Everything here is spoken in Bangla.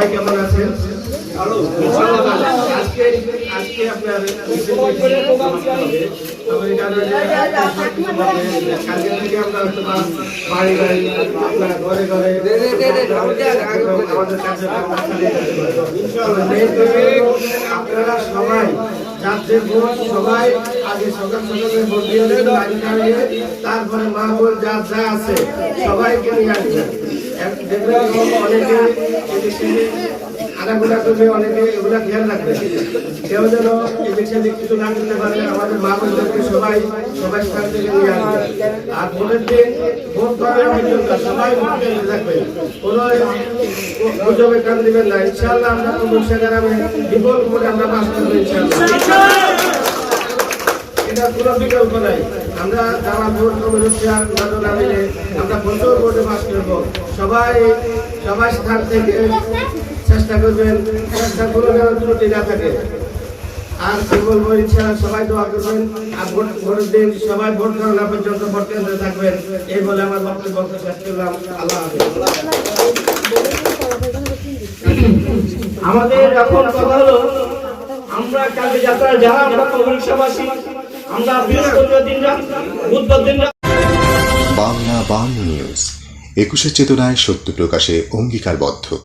সবাই কেমন আছেন? আজকে আজকে আপনার কালকে থেকে আমরা হয়তো বাড়ি বাড়ি আপনার ঘরে ঘরে আমাদের কাছে আপনারা সবাই যাদের ভোট সবাই আগে সকাল সকালে ভোট দিয়ে দেবেন, তারপরে মা বোন যার যা আছে সবাইকে নিয়ে আসবেন। দেখবেন অনেকে আনাগোনা করবে, অনেকে এগুলা খেয়াল রাখবে, কেউ যেন ইলেকশনে কিছু না করতে পারে। আমাদের মা বোনদেরকে সবাই স্থান থেকে নিয়ে আসবে। আর ভোটের দিন ভোট করার পর্যন্ত সবাই ভোট কেন্দ্রে থাকবেন, কোনো গুজবে কান দিবেন না। ইনশাআল্লাহ আমরা মুর্শিদা গ্রামে বিপুল ভোটে আমরা পাস করবো ইনশাআল্লাহ, এটা কোনো বিকল্প নাই। আমরা যারা ভোট কমিটি মিলে আমরা প্রচুর ভোটে পাস করবো। সবাই স্থান থেকে চেষ্টা করবেন, চেষ্টা কোনো যেন ত্রুটি না থাকে। আর কি বলবো, ইনশাআল্লাহ সবাই দোয়া করবেন। আর ভোটের দিন সবাই ভোট গণনা পর্যন্ত ভোট কেন্দ্রে থাকবেন। এই বলে আমার বক্তব্য শেষ করলাম। আল্লাহ হাফেজ। আমাদের এখন কথা হলো, আমরা কালকে যাত্রা যারা আমরা কমিউনিস্টবাসী, আমরা বৃহস্পতিবার দিন বুধবার দিন বাংলা নিউজ 21 চেতনায় সত্য প্রকাশে অঙ্গীকারবদ্ধ।